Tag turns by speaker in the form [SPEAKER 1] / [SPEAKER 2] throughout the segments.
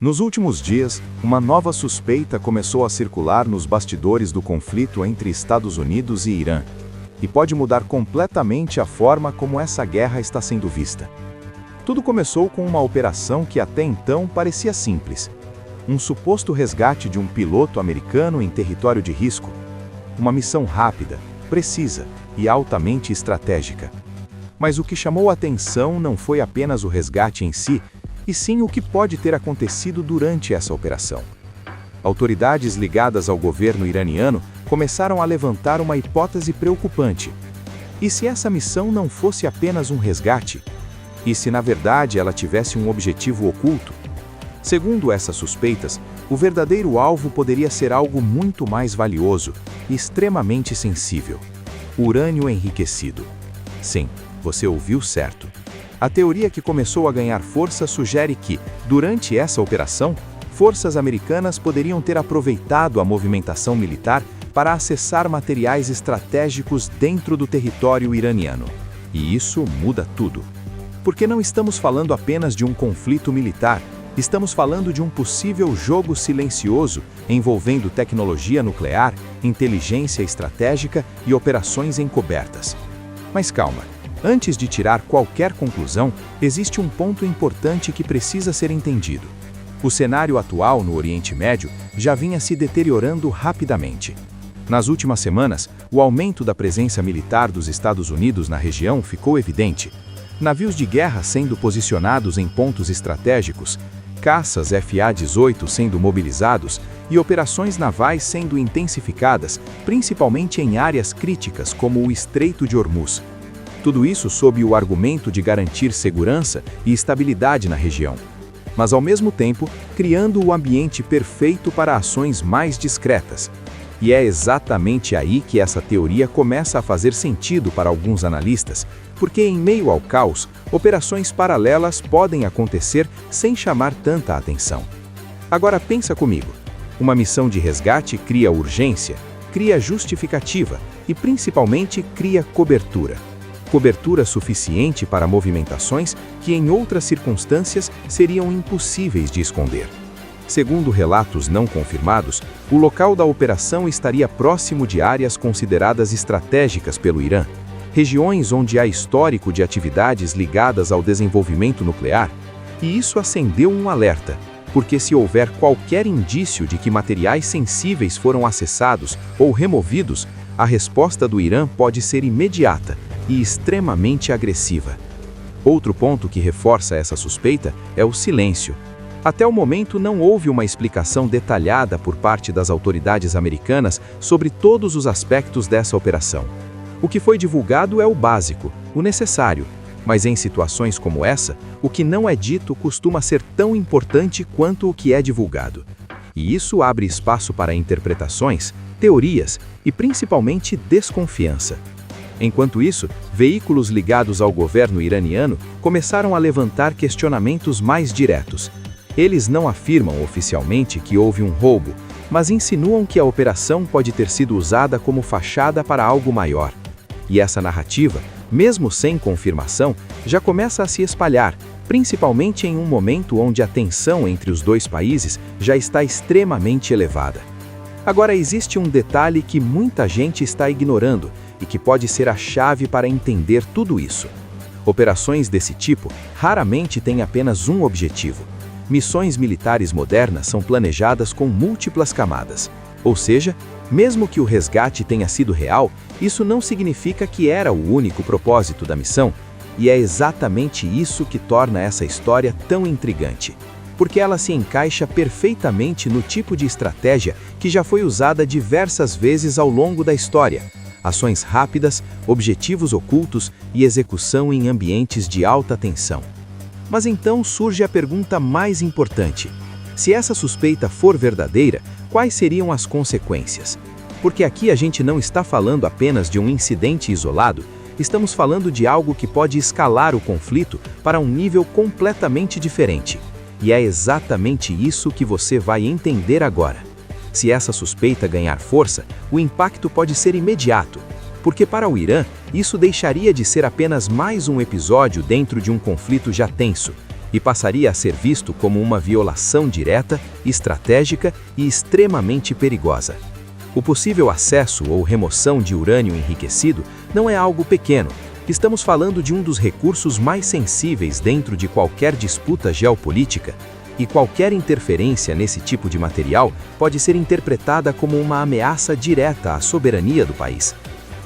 [SPEAKER 1] Nos últimos dias, uma nova suspeita começou a circular nos bastidores do conflito entre Estados Unidos e Irã, e pode mudar completamente a forma como essa guerra está sendo vista. Tudo começou com uma operação que até então parecia simples: um suposto resgate de um piloto americano em território de risco. Uma missão rápida, precisa e altamente estratégica. Mas o que chamou a atenção não foi apenas o resgate em si, e sim o que pode ter acontecido durante essa operação. Autoridades ligadas ao governo iraniano começaram a levantar uma hipótese preocupante. E se essa missão não fosse apenas um resgate? E se na verdade ela tivesse um objetivo oculto? Segundo essas suspeitas, o verdadeiro alvo poderia ser algo muito mais valioso e extremamente sensível: urânio enriquecido. Sim, você ouviu certo. A teoria que começou a ganhar força sugere que, durante essa operação, forças americanas poderiam ter aproveitado a movimentação militar para acessar materiais estratégicos dentro do território iraniano. E isso muda tudo. Porque não estamos falando apenas de um conflito militar, estamos falando de um possível jogo silencioso envolvendo tecnologia nuclear, inteligência estratégica e operações encobertas. Mas calma. Antes de tirar qualquer conclusão, existe um ponto importante que precisa ser entendido. O cenário atual no Oriente Médio já vinha se deteriorando rapidamente. Nas últimas semanas, o aumento da presença militar dos Estados Unidos na região ficou evidente. Navios de guerra sendo posicionados em pontos estratégicos, caças FA-18 sendo mobilizados e operações navais sendo intensificadas, principalmente em áreas críticas como o Estreito de Hormuz. Tudo isso sob o argumento de garantir segurança e estabilidade na região, mas ao mesmo tempo criando o ambiente perfeito para ações mais discretas. E é exatamente aí que essa teoria começa a fazer sentido para alguns analistas, porque em meio ao caos, operações paralelas podem acontecer sem chamar tanta atenção. Agora pensa comigo, uma missão de resgate cria urgência, cria justificativa e principalmente cria cobertura. Cobertura suficiente para movimentações que em outras circunstâncias seriam impossíveis de esconder. Segundo relatos não confirmados, o local da operação estaria próximo de áreas consideradas estratégicas pelo Irã, regiões onde há histórico de atividades ligadas ao desenvolvimento nuclear, e isso acendeu um alerta, porque se houver qualquer indício de que materiais sensíveis foram acessados ou removidos, a resposta do Irã pode ser imediata e extremamente agressiva. Outro ponto que reforça essa suspeita é o silêncio. Até o momento não houve uma explicação detalhada por parte das autoridades americanas sobre todos os aspectos dessa operação. O que foi divulgado é o básico, o necessário, mas em situações como essa, o que não é dito costuma ser tão importante quanto o que é divulgado. E isso abre espaço para interpretações, teorias e principalmente desconfiança. Enquanto isso, veículos ligados ao governo iraniano começaram a levantar questionamentos mais diretos. Eles não afirmam oficialmente que houve um roubo, mas insinuam que a operação pode ter sido usada como fachada para algo maior. E essa narrativa, mesmo sem confirmação, já começa a se espalhar, principalmente em um momento onde a tensão entre os dois países já está extremamente elevada. Agora existe um detalhe que muita gente está ignorando e que pode ser a chave para entender tudo isso. Operações desse tipo raramente têm apenas um objetivo. Missões militares modernas são planejadas com múltiplas camadas. Ou seja, mesmo que o resgate tenha sido real, isso não significa que era o único propósito da missão, e é exatamente isso que torna essa história tão intrigante. Porque ela se encaixa perfeitamente no tipo de estratégia que já foi usada diversas vezes ao longo da história: ações rápidas, objetivos ocultos e execução em ambientes de alta tensão. Mas então surge a pergunta mais importante: se essa suspeita for verdadeira, quais seriam as consequências? Porque aqui a gente não está falando apenas de um incidente isolado, estamos falando de algo que pode escalar o conflito para um nível completamente diferente. E é exatamente isso que você vai entender agora. Se essa suspeita ganhar força, o impacto pode ser imediato, porque para o Irã, isso deixaria de ser apenas mais um episódio dentro de um conflito já tenso,
[SPEAKER 2] e passaria a ser visto como uma violação direta, estratégica e extremamente perigosa. O possível acesso ou remoção de urânio enriquecido não é algo pequeno. Estamos falando de um dos recursos mais sensíveis dentro de qualquer disputa geopolítica, e qualquer interferência nesse tipo de material pode ser interpretada como uma ameaça direta à soberania do país.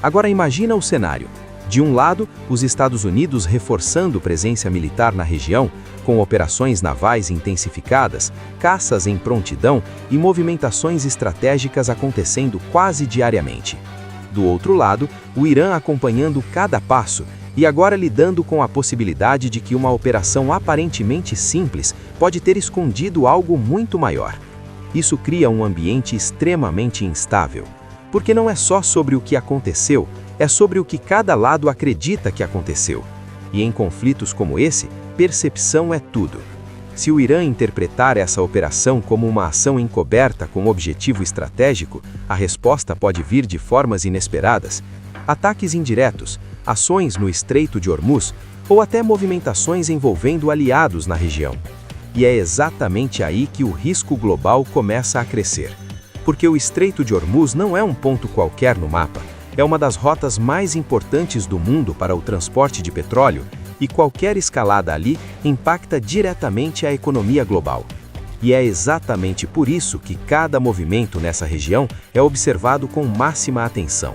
[SPEAKER 2] Agora imagina o cenário. De um lado, os Estados Unidos reforçando presença militar na região, com operações navais intensificadas, caças em prontidão e movimentações estratégicas acontecendo quase diariamente. Do outro lado, o Irã acompanhando cada passo e agora lidando com a possibilidade de que uma operação aparentemente simples pode ter escondido algo muito maior. Isso cria um ambiente extremamente instável, porque não é só sobre o que aconteceu, é sobre o que cada lado acredita que aconteceu. E em conflitos como esse, percepção é tudo. Se o Irã interpretar essa operação como uma ação encoberta com objetivo estratégico, a resposta pode vir de formas inesperadas. Ataques indiretos, ações no Estreito de Hormuz ou até movimentações envolvendo aliados na região. E é exatamente aí que o risco global começa a crescer. Porque o Estreito de Hormuz não é um ponto qualquer no mapa, é uma das rotas mais importantes do mundo para o transporte de petróleo, e qualquer escalada ali impacta diretamente a economia global. E é exatamente por isso que cada movimento nessa região é observado com máxima atenção.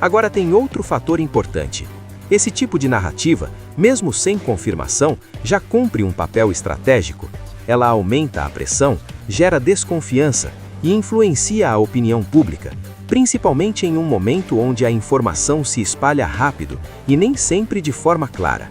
[SPEAKER 2] Agora tem outro fator importante. Esse tipo de narrativa, mesmo sem confirmação, já cumpre um papel estratégico. Ela aumenta a pressão, gera desconfiança e influencia a opinião pública, principalmente em um momento onde a informação se espalha rápido e nem sempre de forma clara.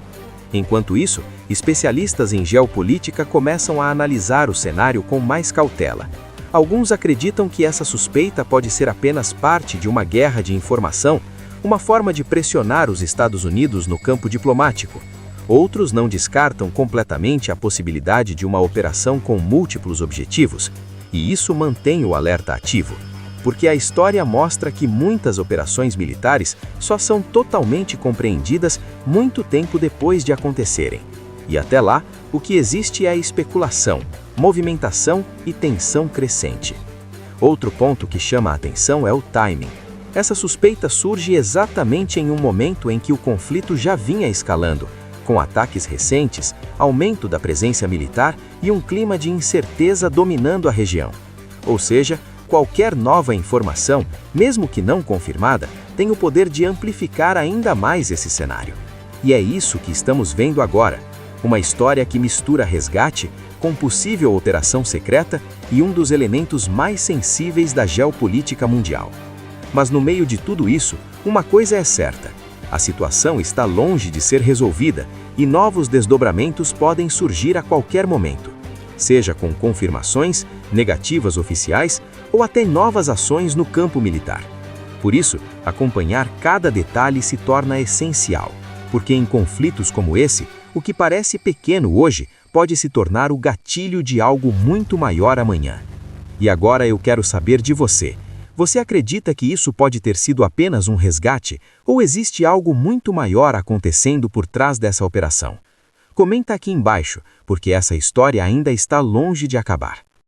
[SPEAKER 2] Enquanto isso, especialistas em geopolítica começam a analisar o cenário com mais cautela. Alguns acreditam que essa suspeita pode ser apenas parte de uma guerra de informação, uma forma de pressionar os Estados Unidos no campo diplomático. Outros não descartam completamente a possibilidade de uma operação com múltiplos objetivos, e isso mantém o alerta ativo, porque a história mostra que muitas operações militares só são totalmente compreendidas muito tempo depois de acontecerem. E até lá, o que existe é especulação, movimentação e tensão crescente. Outro ponto que chama a atenção é o timing. Essa suspeita surge exatamente em um momento em que o conflito já vinha escalando, com ataques recentes, aumento da presença militar e um clima de incerteza dominando a região. Ou seja, qualquer nova informação, mesmo que não confirmada, tem o poder de amplificar ainda mais esse cenário. E é isso que estamos vendo agora. Uma história que mistura resgate com possível operação secreta e um dos elementos mais sensíveis da geopolítica mundial. Mas no meio de tudo isso, uma coisa é certa: a situação está longe de ser resolvida e novos desdobramentos podem surgir a qualquer momento, seja com confirmações, negativas oficiais ou até novas ações no campo militar. Por isso, acompanhar cada detalhe se torna essencial, porque em conflitos como esse, o que parece pequeno hoje pode se tornar o gatilho de algo muito maior amanhã. E agora eu quero saber de você. Você acredita que isso pode ter sido apenas um resgate ou existe algo muito maior acontecendo por trás dessa operação? Comenta aqui embaixo, porque essa história ainda está longe de acabar.